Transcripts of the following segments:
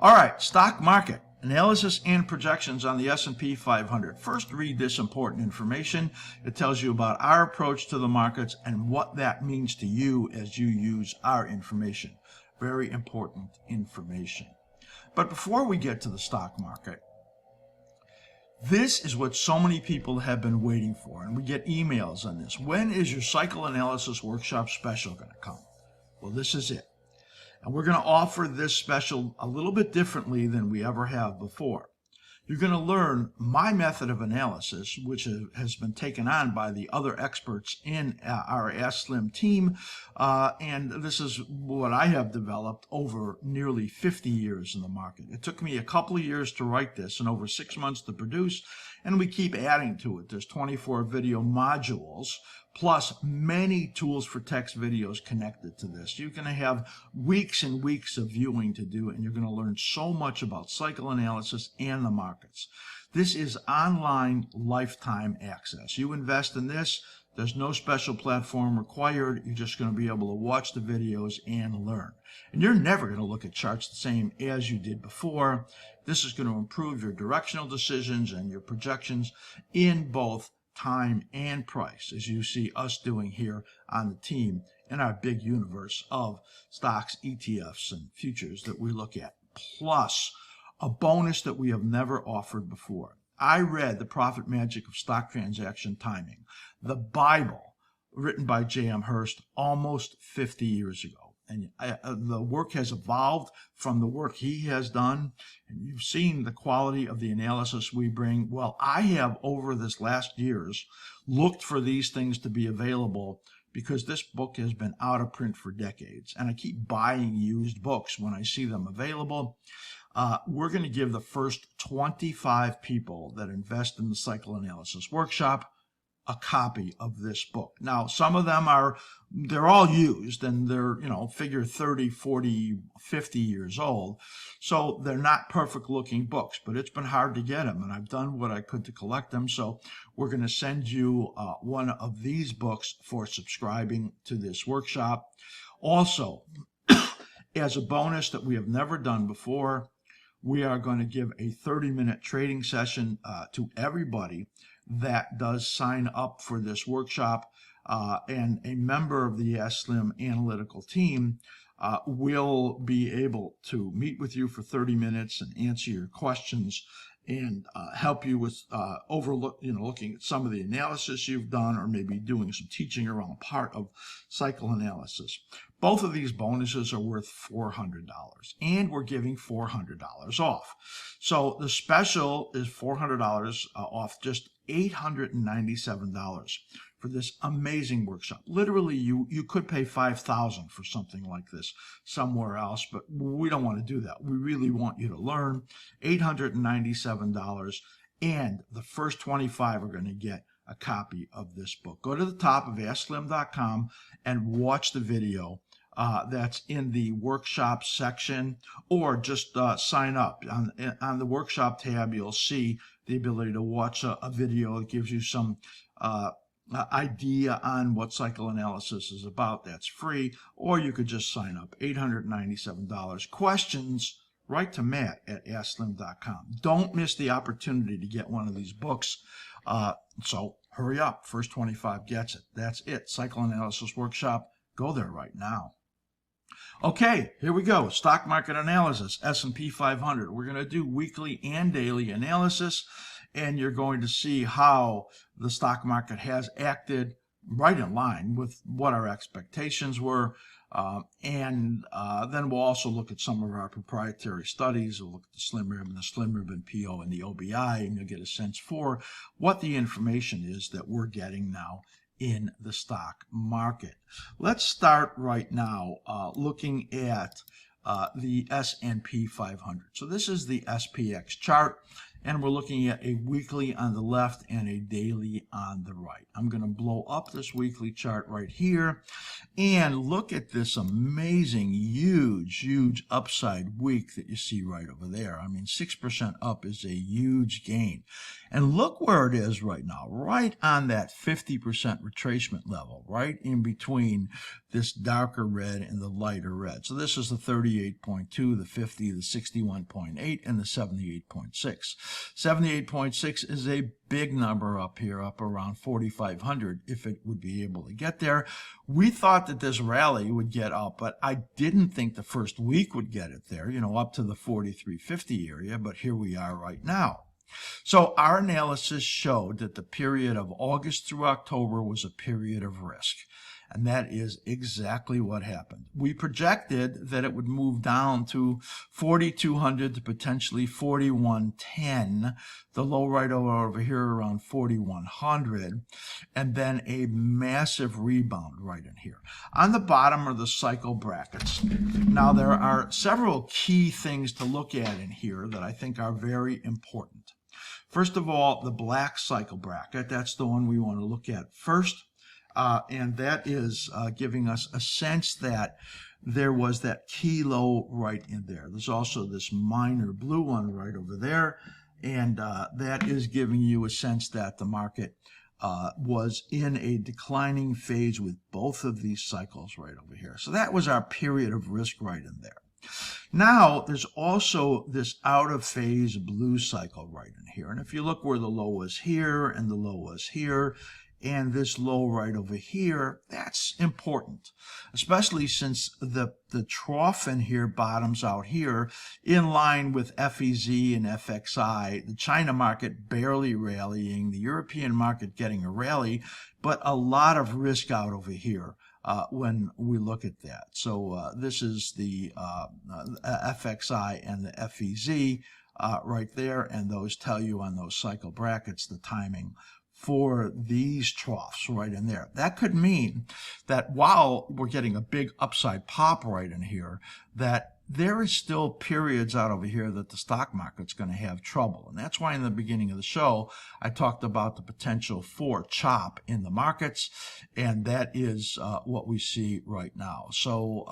All right, stock market analysis and projections on the S&P 500. First, read this important information. It tells you about our approach to the markets and what that means to you as you use our information. Very important information. But before we get to the stock market, this is what so many people have been waiting for, and we get emails on this. When is your cycle analysis workshop special going to come? Well, this is it. And we're going to offer this special a little bit differently than we ever have before. You're going to learn my method of analysis, which has been taken on by the other experts in our askSlim team. And this is what I have developed over nearly 50 years in the market. It took me a couple of years to write this and over 6 months to produce, and we keep adding to it. There's 24 video modules, plus many tools for text videos connected to this. You're going to have weeks and weeks of viewing to do, and you're going to learn so much about cycle analysis and the markets. This is online lifetime access. You invest in this, there's no special platform required. You're just going to be able to watch the videos and learn. And you're never going to look at charts the same as you did before. This is going to improve your directional decisions and your projections in both time and price, as you see us doing here on the team in our big universe of stocks, ETFs, and futures that we look at, plus a bonus that we have never offered before. I read The Profit Magic of Stock Transaction Timing, the Bible written by JM Hurst almost 50 years ago. And the work has evolved from the work he has done. And you've seen the quality of the analysis we bring. Well, I have, over this last years, looked for these things to be available because this book has been out of print for decades. And I keep buying used books when I see them available. We're going to give the first 25 people that invest in the Cycle Analysis Workshop a copy of this book. Now, some of them they're all used, and they're, figure 30, 40, 50 years old. So they're not perfect looking books, but it's been hard to get them, and I've done what I could to collect them. So we're going to send you one of these books for subscribing to this workshop. Also, as a bonus that we have never done before, we are going to give a 30-minute trading session to everybody that does sign up for this workshop, and a member of the askSlim analytical team will be able to meet with you for 30 minutes and answer your questions and help you with looking at some of the analysis you've done, or maybe doing some teaching around part of cycle analysis. Both of these bonuses are worth $400, and we're giving $400 off. So the special is $400 off just $897 for this amazing workshop. Literally, you could pay $5,000 for something like this somewhere else, but we don't want to do that. We really want you to learn. $897, and the first 25 are going to get a copy of this book. Go to the top of askSlim.com and watch the video that's in the workshop section, or just sign up. On the workshop tab, you'll see the ability to watch a video that gives you some idea on what cycle analysis is about. That's free, or you could just sign up. $897. Questions, write to Matt at askSlim.com. Don't miss the opportunity to get one of these books. So hurry up. First 25 gets it. That's it. Cycle Analysis Workshop. Go there right now. Okay, here we go. Stock market analysis, S&P 500. We're going to do weekly and daily analysis, and you're going to see how the stock market has acted right in line with what our expectations were. Then we'll also look at some of our proprietary studies. We'll look at the Slim Ribbon, the Slim Ribbon PO, and the OBI, and you'll get a sense for what the information is that we're getting now in the stock market. Let's start right now looking at the S&P 500. So this is the SPX chart, and we're looking at a weekly on the left and a daily on the right. I'm going to blow up this weekly chart right here and look at this amazing, huge upside week that you see right over there. I mean, 6% up is a huge gain. And look where it is right now, right on that 50% retracement level, right in between this darker red and the lighter red. So this is the 38.2, the 50, the 61.8, and the 78.6. 78.6 is a big number up here, up around 4,500 if it would be able to get there. We thought that this rally would get up, but I didn't think the first week would get it there, you know, up to the 43.50 area, but here we are right now. So our analysis showed that the period of August through October was a period of risk. And that is exactly what happened. We projected that it would move down to 4,200 to potentially 4,110, the low right over here around 4,100, and then a massive rebound right in here. On the bottom are the cycle brackets. Now, there are several key things to look at in here that I think are very important. First of all, the black cycle bracket, that's the one we want to look at first. And that is giving us a sense that there was that key low right in there. There's also this minor blue one right over there, and that is giving you a sense that the market was in a declining phase with both of these cycles right over here. So that was our period of risk right in there. Now, there's also this out of phase blue cycle right in here. And if you look where the low was here and the low was here, and this low right over here, that's important, especially since the trough in here bottoms out here in line with FEZ and FXI, the China market barely rallying, the European market getting a rally, but a lot of risk out over here when we look at that. So this is the FXI and the FEZ right there, and those tell you on those cycle brackets the timing for these troughs right in there. That could mean that while we're getting a big upside pop right in here, that there is still periods out over here that the stock market's going to have trouble. And that's why in the beginning of the show, I talked about the potential for chop in the markets, and that is what we see right now. So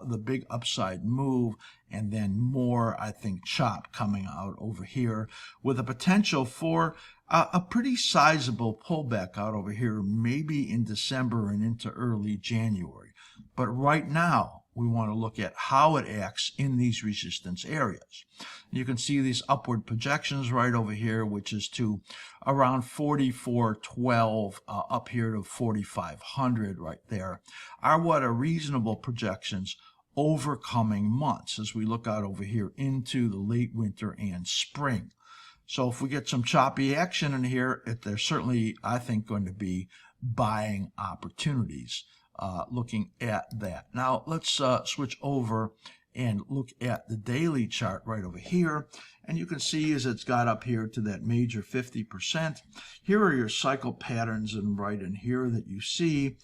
the big upside move, and then more, I think, chop coming out over here with a potential for a pretty sizable pullback out over here, maybe in December and into early January. But right now, we want to look at how it acts in these resistance areas. You can see these upward projections right over here, which is to around 4412 up here to 4500 right there, are what are reasonable projections over coming months as we look out over here into the late winter and spring. So if we get some choppy action in here, there's certainly, I think, going to be buying opportunities looking at that. Now, let's switch over and look at the daily chart right over here. And you can see as it's got up here to that major 50%, here are your cycle patterns, and right in here that you see,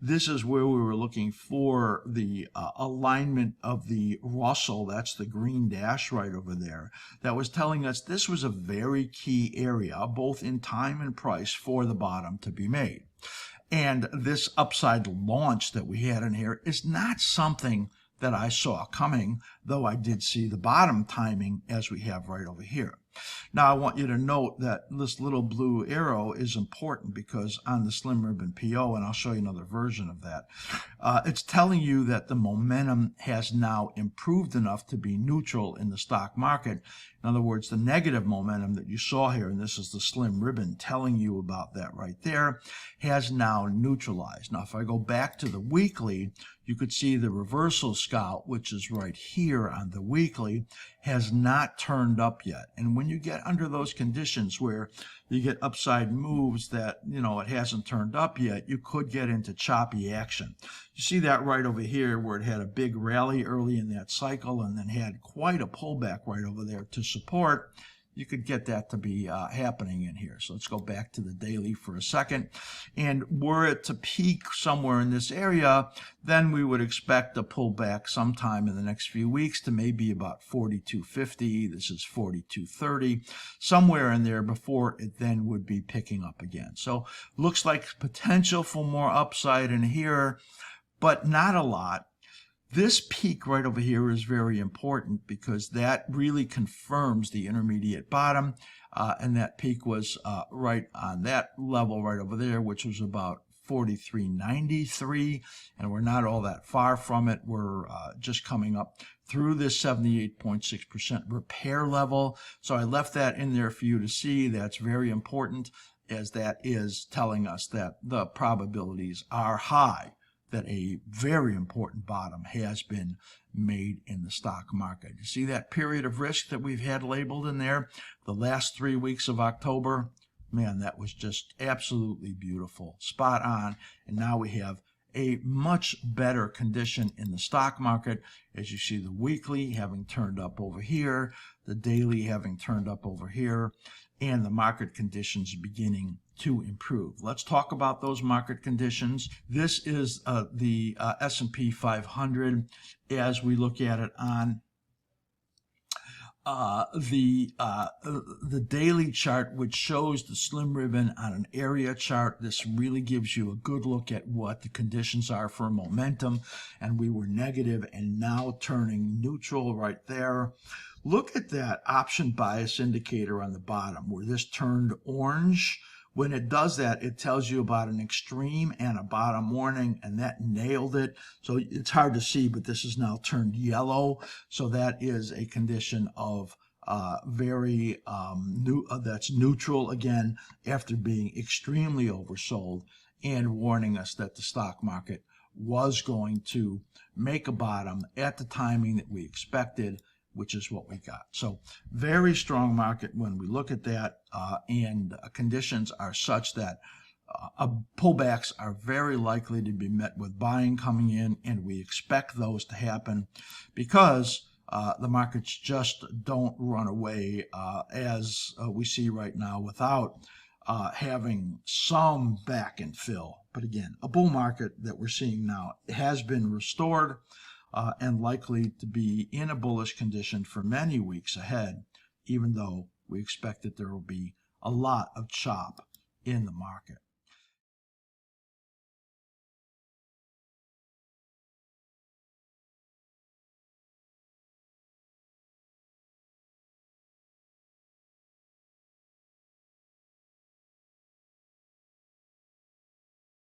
this is where we were looking for the alignment of the Russell, that's the green dash right over there, that was telling us this was a very key area, both in time and price, for the bottom to be made. And this upside launch that we had in here is not something that I saw coming, though I did see the bottom timing as we have right over here. Now, I want you to note that this little blue arrow is important because on the Slim Ribbon PO, and I'll show you another version of that, it's telling you that the momentum has now improved enough to be neutral in the stock market. In other words, the negative momentum that you saw here, and this is the Slim Ribbon telling you about that right there, has now neutralized. Now, if I go back to the weekly, you could see the reversal scout, which is right here on the weekly, has not turned up yet. And when you get under those conditions where you get upside moves that, it hasn't turned up yet, you could get into choppy action. You see that right over here where it had a big rally early in that cycle and then had quite a pullback right over there to support. you could get that to be happening in here. So let's go back to the daily for a second. And were it to peak somewhere in this area, then we would expect a pullback sometime in the next few weeks to maybe about 42.50. This is 42.30, somewhere in there before it then would be picking up again. So looks like potential for more upside in here, but not a lot. This peak right over here is very important because that really confirms the intermediate bottom, and that peak was right on that level right over there, which was about 43.93, and we're not all that far from it. We're just coming up through this 78.6% repair level. So I left that in there for you to see. That's very important, as that is telling us that the probabilities are high that a very important bottom has been made in the stock market. You see that period of risk that we've had labeled in there? The last 3 weeks of October, man, that was just absolutely beautiful, spot on. And now we have a much better condition in the stock market, as you see the weekly having turned up over here, the daily having turned up over here, and the market conditions beginning to improve. Let's talk about those market conditions. This is the S&P 500 as we look at it on the daily chart, which shows the slim ribbon on an area chart. This really gives you a good look at what the conditions are for momentum, and we were negative and now turning neutral right there. Look at that option bias indicator on the bottom where this turned orange. When it does that, it tells you about an extreme and a bottom warning, and that nailed it. So it's hard to see, but this is now turned yellow. So that is a condition of that's neutral again after being extremely oversold and warning us that the stock market was going to make a bottom at the timing that we expected, which is what we got. So very strong market when we look at that, and conditions are such that pullbacks are very likely to be met with buying coming in, and we expect those to happen because the markets just don't run away as we see right now without having some back and fill. But again, a bull market that we're seeing now has been restored and likely to be in a bullish condition for many weeks ahead, even though we expect that there will be a lot of chop in the market.